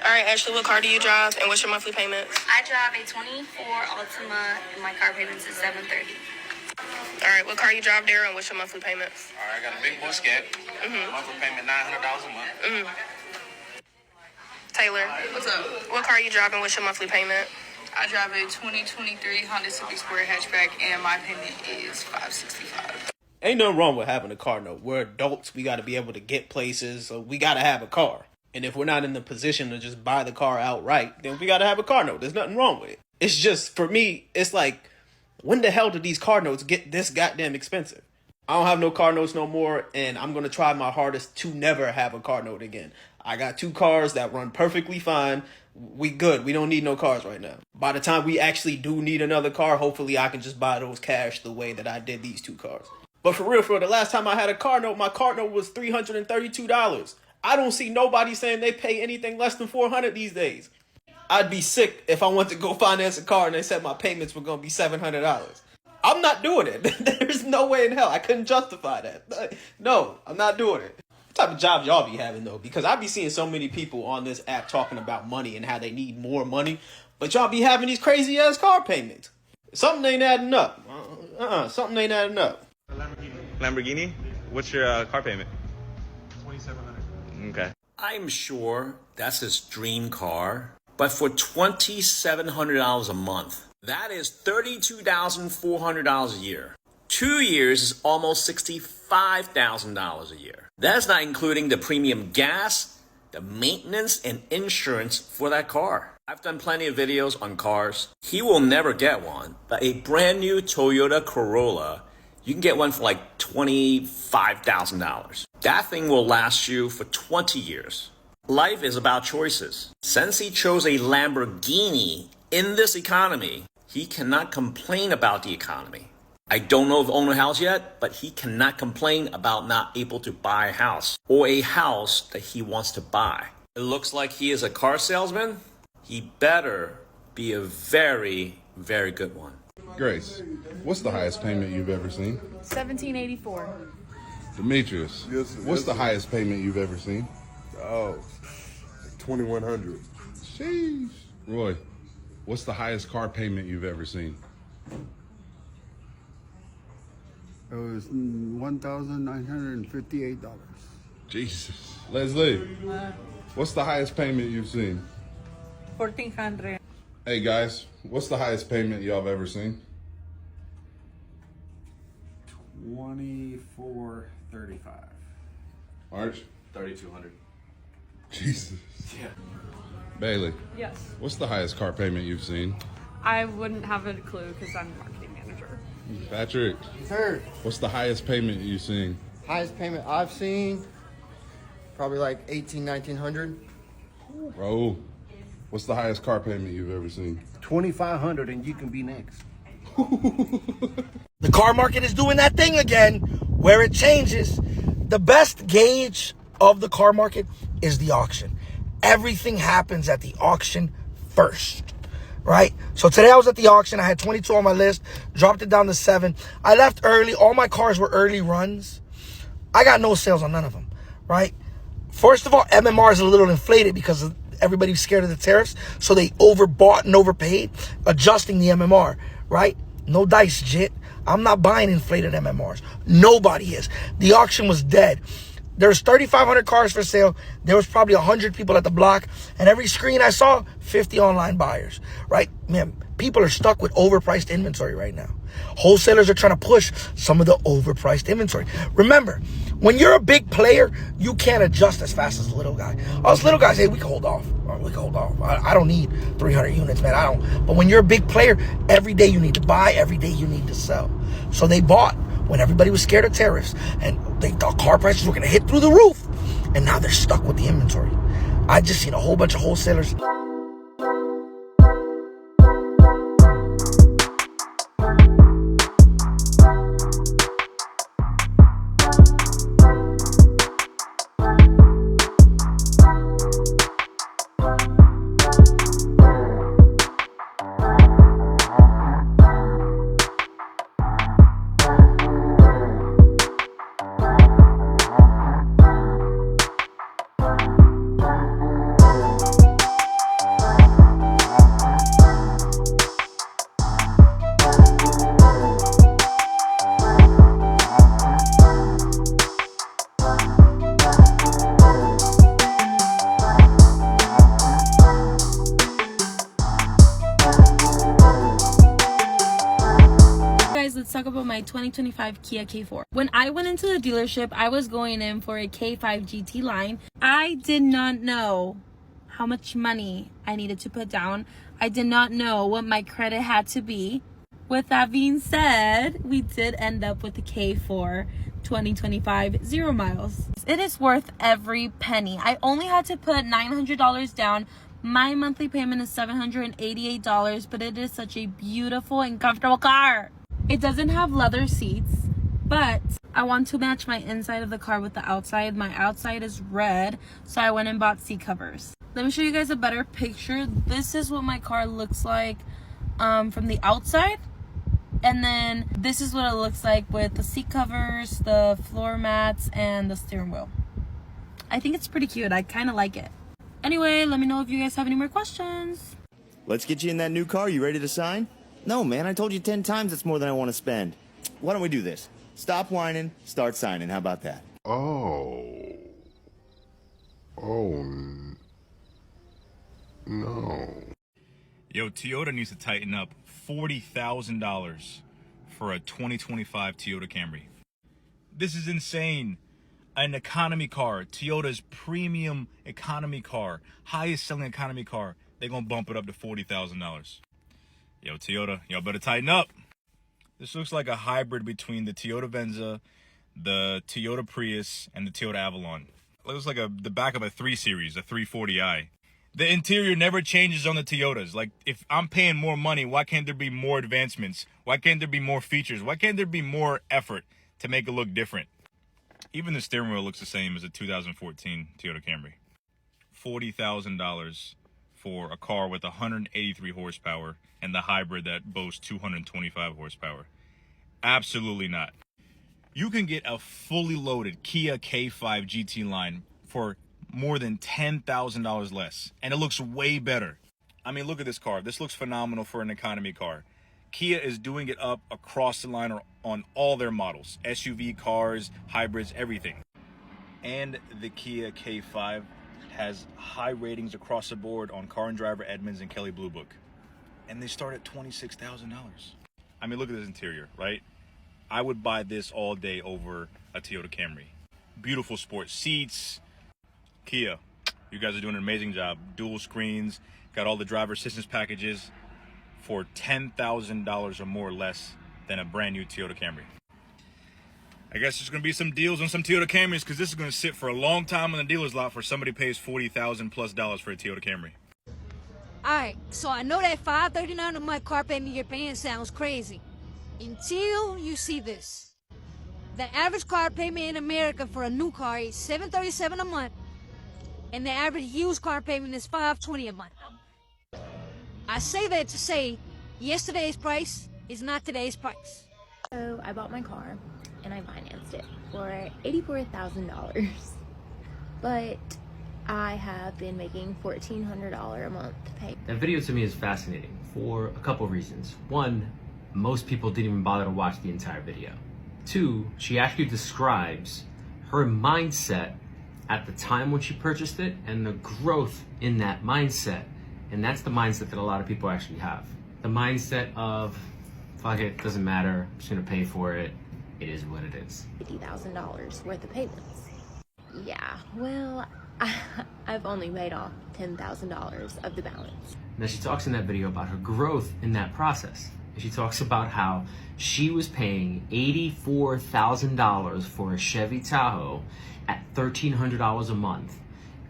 All right, Ashley, what car do you drive and what's your monthly payments? I drive a 24 Altima and my car payments is $730. All right, what car you drive there and what's your monthly payments? All right, I got a big boy scat. Monthly payment $900 a month. Taylor, What's up? what car you driving? What's your monthly payment? I drive a 2023 Honda Civic Sport hatchback, and my payment is $565. Ain't nothing wrong with having a car note. We're adults. We got to be able to get places, so we got to have a car. And if we're not in the position to just buy the car outright, then we got to have a car note. There's nothing wrong with it. It's just, for me, it's like, when the hell did these car notes get this goddamn expensive? I don't have no car notes no more, and I'm going to try my hardest to never have a car note again. I got 2 cars that run perfectly fine. We good. We don't need no cars right now. By the time we actually do need another car, hopefully I can just buy those cash the way that I did these 2 cars. But for real, the last time I had a car note, my car note was $332. I don't see nobody saying they pay anything less than $400 these days. I'd be sick if I went to go finance a car and they said my payments were going to be $700. I'm not doing it. There's no way in hell. I couldn't justify that. No, I'm not doing it. What type of jobs y'all be having, though? Because I be seeing so many people on this app talking about money and how they need more money, but y'all be having these crazy-ass car payments. Something ain't adding up. Something ain't adding up. Lamborghini? What's your car payment? $2,700. Okay. I'm sure that's his dream car, but for $2,700 a month, that is $32,400 a year. 2 years is almost $65,000 a year. That's not including the premium gas, the maintenance, and insurance for that car. I've done plenty of videos on cars. He will never get one, but a brand new Toyota Corolla, you can get one for like $25,000. That thing will last you for 20 years. Life is about choices. Since he chose a Lamborghini in this economy, he cannot complain about the economy. I don't know if he owns a house yet, but he cannot complain about not able to buy a house or a house that he wants to buy. It looks like he is a car salesman. He better be a very, very good one. Grace, what's the highest payment you've ever seen? $1,784. Demetrius, what's the highest payment you've ever seen? Oh, $2,100. Sheesh. Roy, what's the highest car payment you've ever seen? It was $1,958. Jesus. Leslie, what's the highest payment you've seen? $1,400. Hey guys, what's the highest payment y'all have ever seen? $2,435. Arch? 3,200. Jesus. Yeah. Bailey, Yes. what's the highest car payment you've seen? I wouldn't have a clue because I'm the marketing manager. Patrick, Sir, what's the highest payment you've seen? highest payment I've seen, probably like $1,800-$1,900. Raul, what's the highest car payment you've ever seen? $2,500 and you can be next. The car market is doing that thing again where it changes. The best gauge of the car market is the auction. Everything happens at the auction first, right? So today I was at the auction. I had 22 on my list, dropped it down to 7. I left early. All my cars were early runs. I got no sales on none of them, right? First of all, MMR is a little inflated because everybody's scared of the tariffs. So they overbought and overpaid, adjusting the MMR, right? No dice, jit. I'm not buying inflated MMRs. Nobody is. The auction was dead. There's 3,500 cars for sale. There was probably 100 people at the block. And every screen I saw, 50 online buyers, right? Man, people are stuck with overpriced inventory right now. Wholesalers are trying to push some of the overpriced inventory. Remember, when you're a big player, you can't adjust as fast as a little guy. Us little guys, hey, we can hold off. We can hold off. I don't need 300 units, man. I don't. But when you're a big player, every day you need to buy, every day you need to sell. So they bought when everybody was scared of tariffs and they thought car prices were going to hit through the roof. And now they're stuck with the inventory. I just seen a whole bunch of wholesalers. talk about my 2025 Kia K4. When I went into the dealership, I was going in for a K5 GT line. I did not know how much money I needed to put down. I did not know what my credit had to be. With that being said, we did end up with the K4 2025 0 miles. It is worth every penny. I only had to put $900 down. My monthly payment is $788, but it is such a beautiful and comfortable car. It doesn't have leather seats, but I want to match my inside of the car with the outside. My outside is red, so I went and bought seat covers. Let me show you guys a better picture. This is what my car looks like from the outside. And then this is what it looks like with the seat covers, the floor mats, and the steering wheel. I think it's pretty cute. I kind of like it. Anyway, let me know if you guys have any more questions. Let's get you in that new car. You ready to sign? No, man, I told you 10 times it's more than I want to spend. Why don't we do this? Stop whining, start signing. How about that? No. Yo, Toyota needs to tighten up $40,000 for a 2025 Toyota Camry. This is insane. An economy car, Toyota's premium economy car, highest selling economy car, they're gonna bump it up to $40,000. Yo, Toyota, y'all better tighten up. This looks like a hybrid between the Toyota Venza, the Toyota Prius, and the Toyota Avalon. It looks like the back of a 3 Series, a 340i. The interior never changes on the Toyotas. Like, if I'm paying more money, why can't there be more advancements? Why can't there be more features? Why can't there be more effort to make it look different? Even the steering wheel looks the same as a 2014 Toyota Camry. $40,000 for a car with 183 horsepower and the hybrid that boasts 225 horsepower. Absolutely not. You can get a fully loaded Kia K5 GT line for more than $10,000 less, and it looks way better. I mean, look at this car. This looks phenomenal for an economy car. Kia is doing it up across the line on all their models, SUV cars, hybrids, everything. And the Kia K5 has high ratings across the board on Car and Driver Edmunds and Kelley Blue Book, and they start at $26,000. I mean, look at this interior, right? I would buy this all day over a Toyota Camry. Beautiful sports seats. Kia, you guys are doing an amazing job. Dual screens, got all the driver assistance packages for $10,000 or more less than a brand new Toyota Camry. I guess there's going to be some deals on some Toyota Camrys because this is going to sit for a long time on the dealer's lot for somebody pays $40,000 plus for a Toyota Camry. Alright, so I know that $539 a month car payment you're paying sounds crazy. Until you see this. The average car payment in America for a new car is $737 a month, and the average used car payment is $520 a month. I say that to say yesterday's price is not today's price. So I bought my car and I financed it for $84,000, but I have been making $1,400 a month to pay. That video to me is fascinating for a couple of reasons. One, most people didn't even bother to watch the entire video. Two, she actually describes her mindset at the time when she purchased it and the growth in that mindset. And that's the mindset that a lot of people actually have. The mindset of, fuck it, doesn't matter, I'm just gonna pay for it. It is what it is. $50,000 worth of payments. Yeah, well, I've only paid off $10,000 of the balance. Now she talks in that video about her growth in that process. And she talks about how she was paying $84,000 for a Chevy Tahoe at $1,300 a month.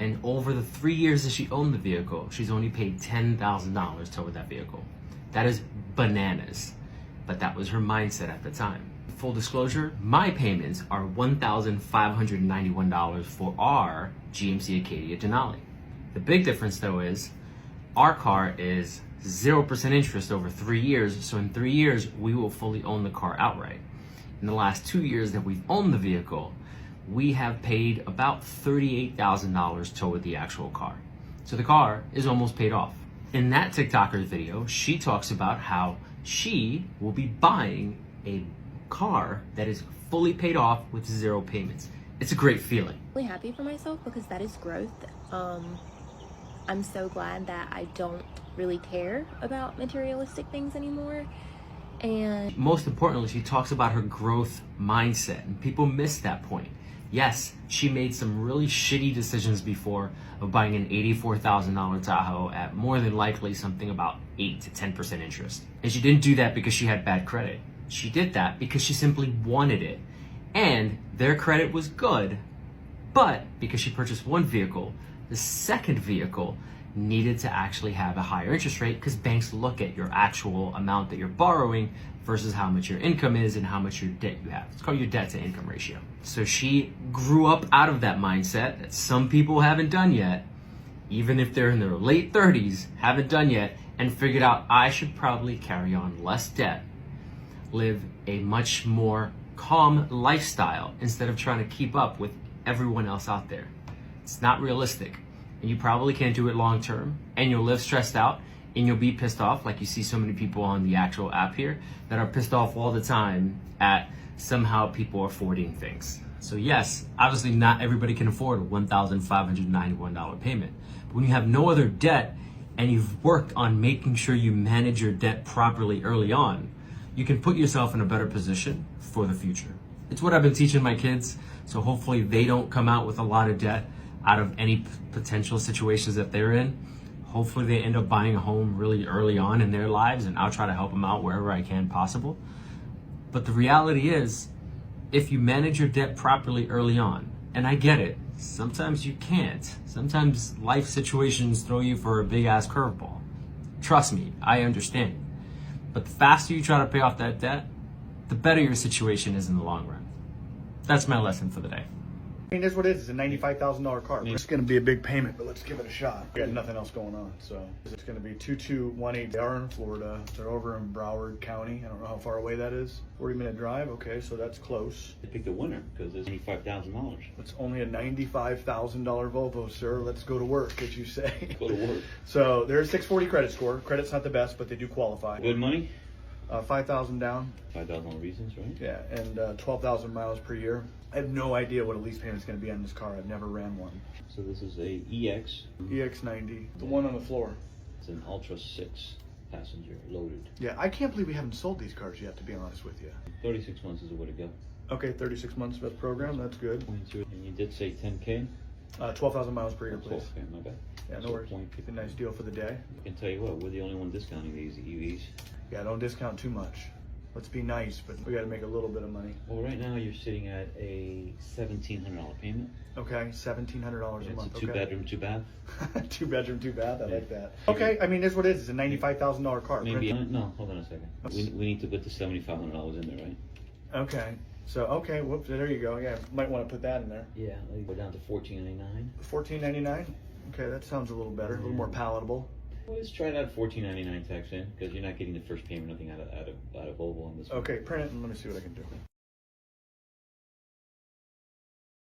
And over the 3 years that she owned the vehicle, she's only paid $10,000 toward that vehicle. That is bananas. But that was her mindset at the time. Full disclosure, my payments are $1,591 for our GMC Acadia Denali. The big difference though is our car is 0% interest over 3 years. So in 3 years, we will fully own the car outright. In the last 2 years that we've owned the vehicle, we have paid about $38,000 toward the actual car. So the car is almost paid off. In that TikToker's video, she talks about how she will be buying a car that is fully paid off with 0 payments. It's a great feeling. I'm really happy for myself because that is growth. I'm so glad that I don't really care about materialistic things anymore. And most importantly, she talks about her growth mindset, and people miss that point. Yes, she made some really shitty decisions before of buying an $84,000 Tahoe at more than likely something about 8 to 10% interest. And she didn't do that because she had bad credit. She did that because she simply wanted it. And their credit was good, but because she purchased one vehicle, the second vehicle needed to actually have a higher interest rate because banks look at your actual amount that you're borrowing versus how much your income is and how much your debt you have. It's called your debt to income ratio. So she grew up out of that mindset that some people haven't done yet, even if they're in their late 30s, haven't done yet, and figured out I should probably carry on less debt, live a much more calm lifestyle instead of trying to keep up with everyone else out there. It's not realistic. And you probably can't do it long term, and you'll live stressed out, and you'll be pissed off, like you see so many people on the actual app here that are pissed off all the time at somehow people affording things. So yes, obviously not everybody can afford a $1,591 payment. But when you have no other debt and you've worked on making sure you manage your debt properly early on, you can put yourself in a better position for the future. It's what I've been teaching my kids, so hopefully they don't come out with a lot of debt out of any potential situations that they're in. Hopefully they end up buying a home really early on in their lives, and I'll try to help them out wherever I can possible. But the reality is, if you manage your debt properly early on, and I get it, sometimes you can't. Sometimes life situations throw you for a big ass curveball. Trust me, I understand. But the faster you try to pay off that debt, the better your situation is in the long run. That's my lesson for the day. I mean, that's what it is. It's a $95,000 car. It's going to be a big payment, but let's give it a shot. We got nothing else going on, so it's going to be 2218. They are in Florida. They're over in Broward County. I don't know how far away that is. 40-minute drive. Okay, so that's close. They picked the winner because it's $95,000. It's only a $95,000 Volvo, sir. Let's go to work, as you say. Go to work. So there's 640 credit score. Credit's not the best, but they do qualify. Good money? 5,000 down. 5,000 reasons, right? Yeah, and 12,000 miles per year. I have no idea what a lease payment is going to be on this car. I've never ran one. So this is a EX. EX90, the one on the floor. It's an Ultra 6 passenger loaded. Yeah, I can't believe we haven't sold these cars yet, to be honest with you. 36 months is the way to go. Okay, 36 months best program. That's good. And you did say 10K? 12,000 miles per year, please. 12K, my bad. Yeah, no worries. It's a nice deal for the day. I can tell you what, we're the only one discounting these EVs. Yeah, don't discount too much. Let's be nice, but we got to make a little bit of money. Well, right now you're sitting at a $1,700 payment. Okay, $1,700 a month. It's a two-bedroom, two-bath. Two-bedroom, two-bath. I like that. Okay, I mean, that's what it is. It's a $95,000 car. Maybe, no, hold on a second. We need to put the $7,500 in there, right? Okay. So, okay, whoops, there you go. Yeah, might want to put that in there. Yeah, let me go down to $1,499. $1,499? Okay, that sounds a little better, a little more palatable. Well, let's try that $1,499 tax in, because you're not getting the first payment, nothing out of Volvo on this one. Okay, print it and let me see what I can do.